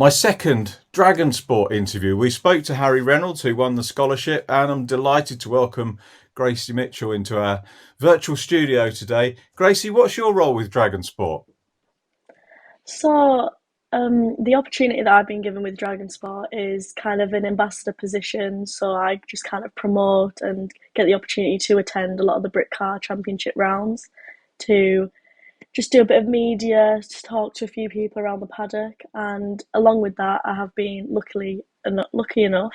My second Dragon Sport interview. We spoke to Harry Reynolds, who won the scholarship, and I'm delighted to welcome Gracie Mitchell into our virtual studio today. Gracie, what's your role with Dragon Sport? So, the opportunity that I've been given with Dragon Sport is kind of an ambassador position. So I just kind of promote and get the opportunity to attend a lot of the Brit Car Championship rounds, to just do a bit of media, to talk to a few people around the paddock, and along with that, I have been lucky enough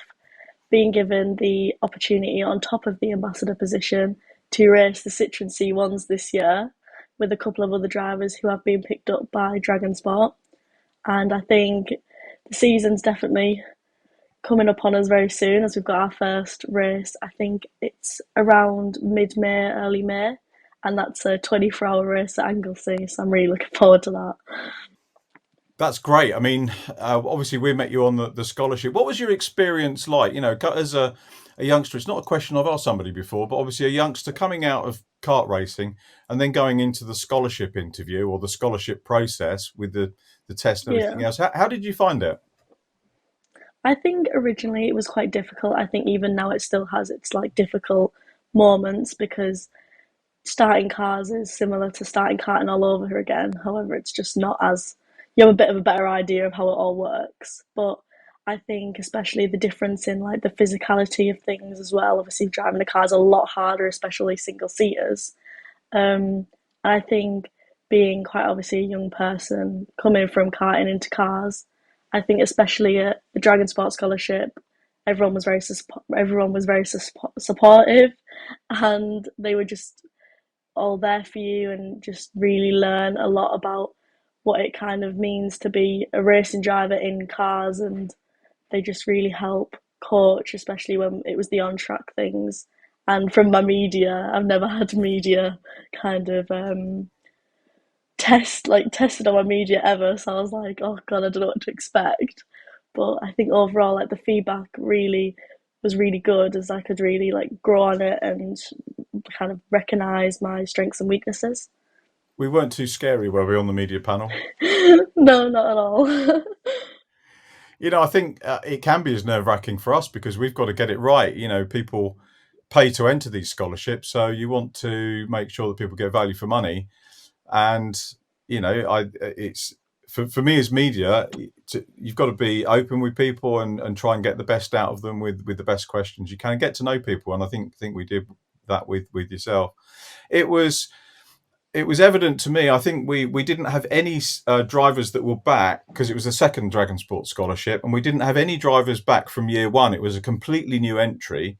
being given the opportunity on top of the ambassador position to race the Citroen C1s this year with a couple of other drivers who have been picked up by Dragon Sport. And I think the season's definitely coming up on us very soon as we've got our first race. I think it's around mid May, early May, and that's a 24-hour race at Anglesey. So I'm really looking forward to that. That's great. I mean, obviously, we met you on the scholarship. What was your experience like? As a youngster, it's not a question I've asked somebody before, but obviously, a youngster coming out of kart racing and then going into the scholarship interview or the scholarship process with the test and everything Yeah. else. How did you find it? I think originally it was quite difficult. I think even now it still has its like difficult moments because starting cars is similar to starting karting all over again. However, it's just not as you have a bit of a better idea of how it all works. But I think especially the difference in like the physicality of things as well. Obviously, driving a car is a lot harder, especially single seaters. And I think being quite obviously a young person coming from karting into cars, I think especially at the Dragon Sport Scholarship, everyone was very supportive, and they were just all there for you and just really learn a lot about what it kind of means to be a racing driver in cars, and they just really help coach, especially when it was the on track things. And from my media, I've never had media kind of tested on my media ever. So I was like, oh god, I don't know what to expect. But I think overall, like the feedback really was really good, as I could really like grow on it and kind of recognize my strengths and weaknesses. We weren't too scary, were we, on the media panel? No, not at all. I think it can be as nerve wracking for us because we've got to get it right. People pay to enter these scholarships, so you want to make sure that people get value for money. And it's for me as media, you've got to be open with people and try and get the best out of them with the best questions you can, get to know people. And I think we did that with yourself. It was it was evident to me. I think we didn't have any drivers that were back because it was the second Dragon Sport scholarship, and we didn't have any drivers back from year one. It was a completely new entry,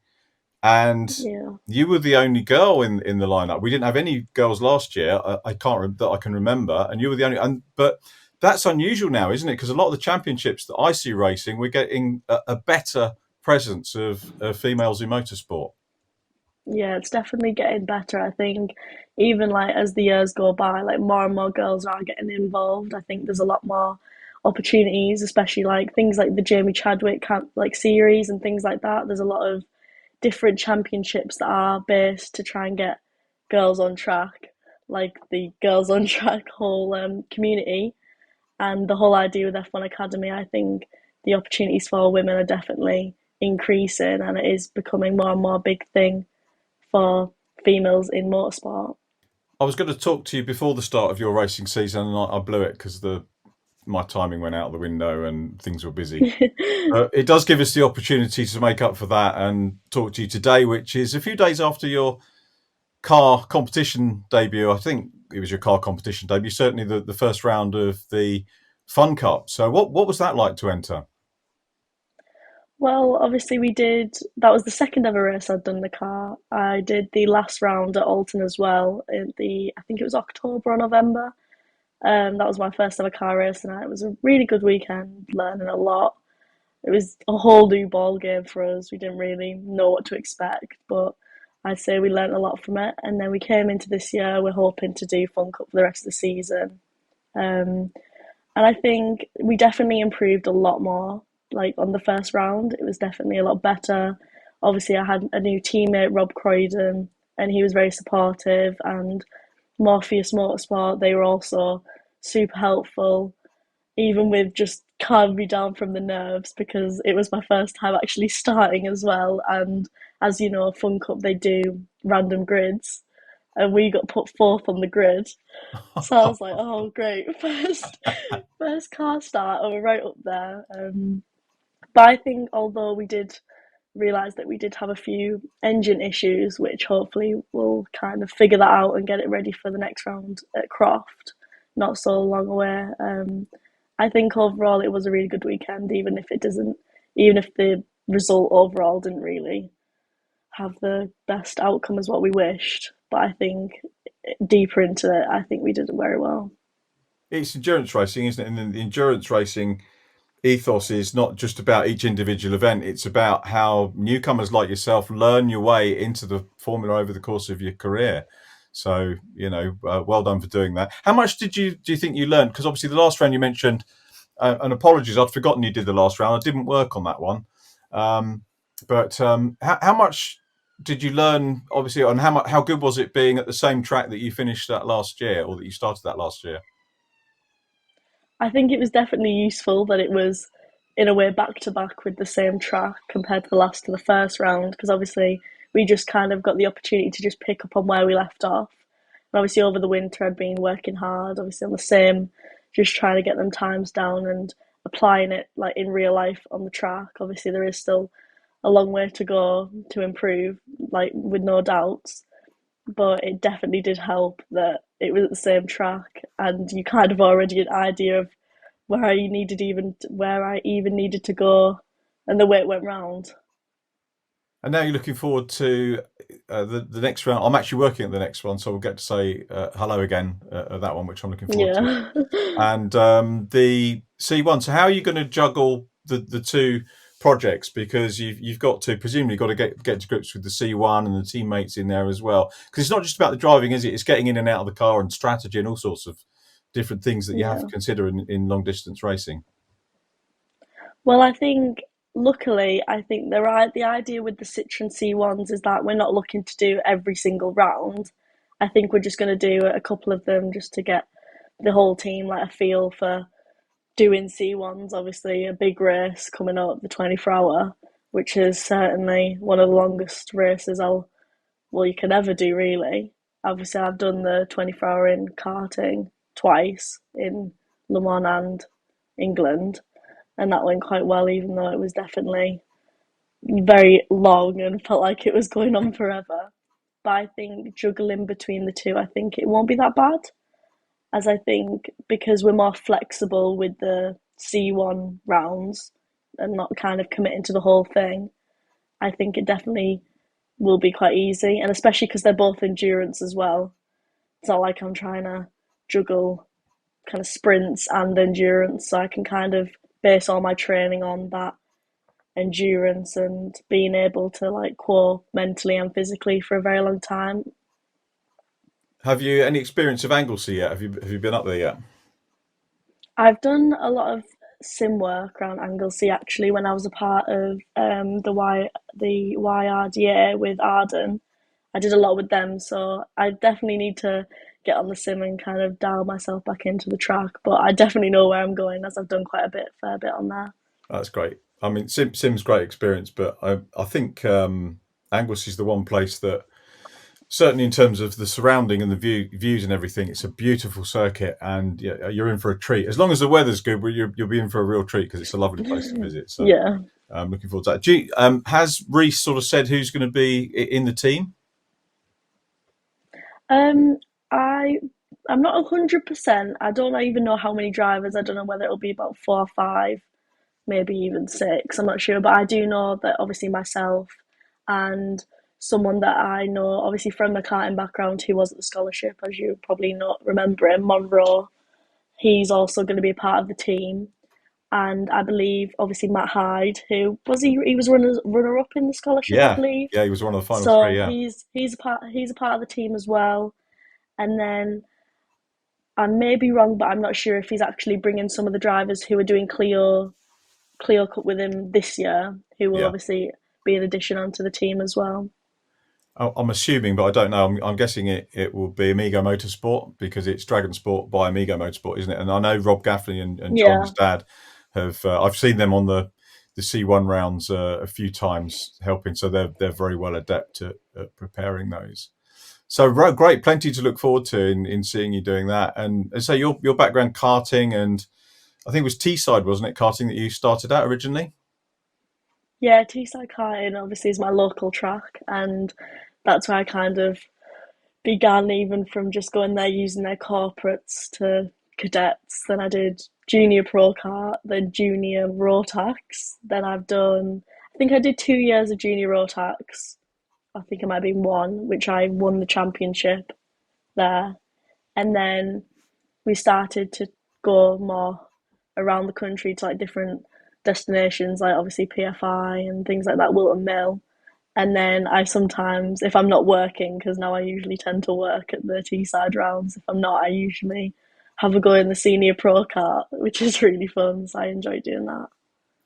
and Yeah. you were the only girl in the lineup. We didn't have any girls last year. I can't that I can remember, and you were the only. But that's unusual now, isn't it? Because a lot of the championships that I see racing, we're getting a better presence of females in motorsport. Yeah, it's definitely getting better. I think even like as the years go by, like more and more girls are getting involved. I think there's a lot more opportunities, especially like things like the Jamie Chadwick camp like series and things like that. There's a lot of different championships that are based to try and get girls on track, like the girls on track whole community and the whole idea with F1 Academy. I think the opportunities for women are definitely increasing, and it is becoming more and more a big thing for females in motorsport. I was going to talk to you before the start of your racing season, and I blew it because the my timing went out the window and things were busy. It does give us the opportunity to make up for that and talk to you today, which is a few days after your car competition debut. I think it was your car competition debut, certainly the first round of the Fun Cup. So, what was that like to enter? Well, obviously we did. That was the second ever race I'd done in the car. I did the last round at Alton as well in I think it was October or November. That was my first ever car race, and it was a really good weekend, learning a lot. It was a whole new ball game for us. We didn't really know what to expect, but I'd say we learned a lot from it. And then we came into this year, we're hoping to do Fun Cup for the rest of the season. Um, and I think we definitely improved a lot more. Like on the first round, it was definitely a lot better. Obviously, I had a new teammate, Rob Croydon, and he was very supportive. And Morpheus Motorsport, they were also super helpful. even with just calming me down from the nerves because it was my first time actually starting as well. And as you know, Fun Cup, they do random grids, and we got put fourth on the grid. So I was like, oh, great, first car start, and we're right up there. But I think although we did realise that we did have a few engine issues, which hopefully we'll kind of figure that out and get it ready for the next round at Croft, not so long away. I think overall it was a really good weekend, even if the result overall didn't really have the best outcome as what we wished. But I think deeper into it, I think we did it very well. It's endurance racing, isn't it? And the endurance racing ethos is not just about each individual event. It's about how newcomers like yourself learn your way into the formula over the course of your career. So, well done for doing that. How much do you think you learned? Because obviously the last round you mentioned, and apologies, I'd forgotten you did the last round. I didn't work on that one. But how much did you learn, obviously, and how good was it being at the same track that you finished that last year, or that you started that last year? I think it was definitely useful that it was in a way back to back with the same track compared to the first round because obviously we just kind of got the opportunity to just pick up on where we left off. And obviously over the winter I'd been working hard, obviously on the same, just trying to get them times down and applying it like in real life on the track. Obviously there is still a long way to go to improve, like with no doubts. But it definitely did help that it was at the same track and you kind of already had an idea of where I even needed to go and the way it went round. And now you're looking forward to the next round. I'm actually working at the next one, so we'll get to say hello again at that one, which I'm looking forward to. Yeah. And the C1. So how are you going to juggle the two projects? Because you've got to presumably got to get to grips with the C1 and the teammates in there as well. Because it's not just about the driving, is it? It's getting in and out of the car and strategy and all sorts of different things that you have to Yeah. consider in long distance racing. Well, I think luckily, I think the idea with the Citroen C1s is that we're not looking to do every single round. I think we're just going to do a couple of them just to get the whole team like a feel for doing C1s. Obviously, a big race coming up, the 24-hour, which is certainly one of the longest races you can ever do, really. Obviously, I've done the 24-hour in karting twice in Le Mans and England, and that went quite well, even though it was definitely very long and felt like it was going on forever. But I think juggling between the two, I think it won't be that bad, as I think because we're more flexible with the C1 rounds and not kind of committing to the whole thing. I think it definitely will be quite easy, and especially because they're both endurance as well. It's not like I'm trying to juggle kind of sprints and endurance, so I can kind of base all my training on that endurance and being able to like core mentally and physically for a very long time. Have you any experience of Anglesey yet? Have you been up there yet? I've done a lot of sim work around Anglesey actually when I was a part of the YRDA with Arden. I did a lot with them, so I definitely need to get on the sim and kind of dial myself back into the track. But I definitely know where I'm going as I've done quite fair bit on there. That's great. I mean, Sim's great experience, but I think Anglesey's the one place that certainly in terms of the surrounding and the views and everything, it's a beautiful circuit, and yeah, you're in for a treat. As long as the weather's good, you'll be in for a real treat because it's a lovely place to visit. So Yeah. I'm looking forward to that. Has Reese sort of said who's going to be in the team? Um, I I'm not 100%. I don't even know how many drivers. I don't know whether it'll be about 4 or 5, maybe even 6. I'm not sure, but I do know that obviously myself and someone that I know, obviously from the karting background, who was at the scholarship, as you probably not remember him, Monroe. He's also going to be a part of the team, and I believe obviously Matt Hyde, who was he was runner up in the scholarship, I Yeah, believe. yeah, he was one of the final three. So Yeah, he's a part of the team as well. And then I may be wrong, but I'm not sure if he's actually bringing some of the drivers who are doing Clio Cup with him this year, who will yeah. obviously be an addition onto the team as well. I'm assuming, but I don't know. I'm guessing it will be Amigo Motorsport because it's Dragon Sport by Amigo Motorsport, isn't it? And I know Rob Gaffney and John's Yeah, dad have. I've seen them on the C1 rounds a few times helping, so they're very well adept at preparing those. So great, plenty to look forward to in seeing you doing that. And so your background karting, and I think it was Teeside, wasn't it? Karting that you started out originally. yeah. Teeside Karting obviously is my local track, and that's where I kind of began, even from just going there using their corporates to cadets. Then I did junior pro kart, then junior Rotax. Then I think I did 2 years of junior Rotax. I think it might have been one, which I won the championship there. And then we started to go more around the country to like different destinations, like obviously PFI and things like that, Wilton Mill. And then I sometimes, if I'm not working, because now I usually tend to work at the Teesside rounds, if I'm not, I usually have a go in the senior pro kart, which is really fun. So I enjoy doing that.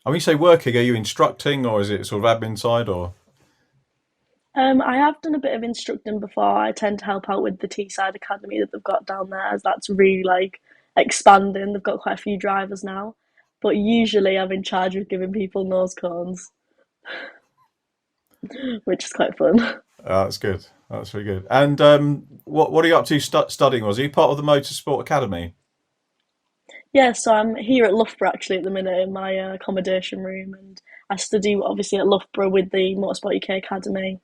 And when you say working, are you instructing or is it sort of admin side or? I have done a bit of instructing before. I tend to help out with the Teeside Academy that they've got down there, as that's really like expanding. They've got quite a few drivers now, but usually I'm in charge of giving people nose cones, which is quite fun. That's good. That's very good. And what are you up to studying? Was are you part of the Motorsport Academy? Yeah, so I'm here at Loughborough actually at the minute in my accommodation room, and I study obviously at Loughborough with the Motorsport UK Academy,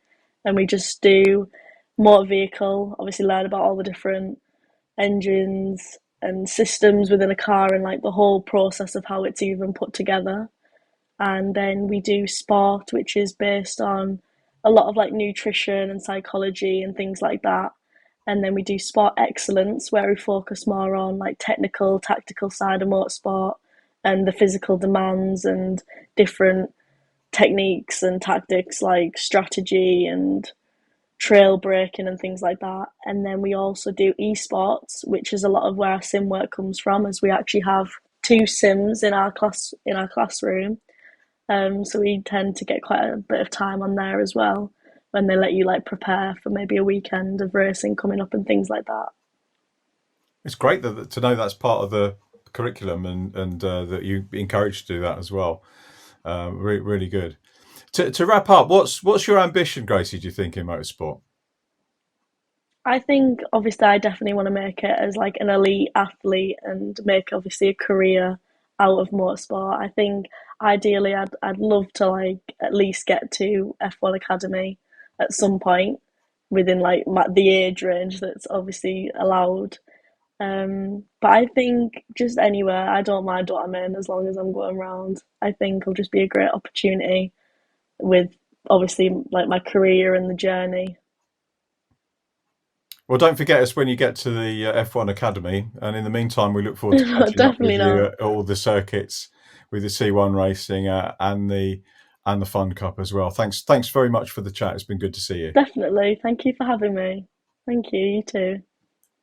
and we just do motor vehicle, obviously learn about all the different engines and systems within a car and like the whole process of how it's even put together. And then we do sport, which is based on a lot of like nutrition and psychology and things like that. And then we do sport excellence, where we focus more on like technical, tactical side of motorsport and the physical demands and different techniques and tactics like strategy and trail breaking and things like that. And then we also do esports, which is a lot of where our sim work comes from, as we actually have two sims in our classroom. So we tend to get quite a bit of time on there as well when they let you like prepare for maybe a weekend of racing coming up and things like that. It's great to know that's part of the curriculum and that you encouraged to do that as well. Really good. To wrap up, what's your ambition, Gracie? Do you think in motorsport? I think obviously I definitely want to make it as like an elite athlete and make obviously a career out of motorsport. I think ideally I'd love to like at least get to F1 Academy at some point within like the age range that's obviously allowed. But I think just anywhere, I don't mind what I'm in as long as I'm going around. I think it'll just be a great opportunity with obviously like my career and the journey. Well, don't forget us when you get to the F1 Academy. And in the meantime, we look forward to catching up with Definitely you not. at all the circuits with the C1 racing and the Fun Cup as well. Thanks very much for the chat. It's been good to see you. Definitely. Thank you for having me. Thank you. You too.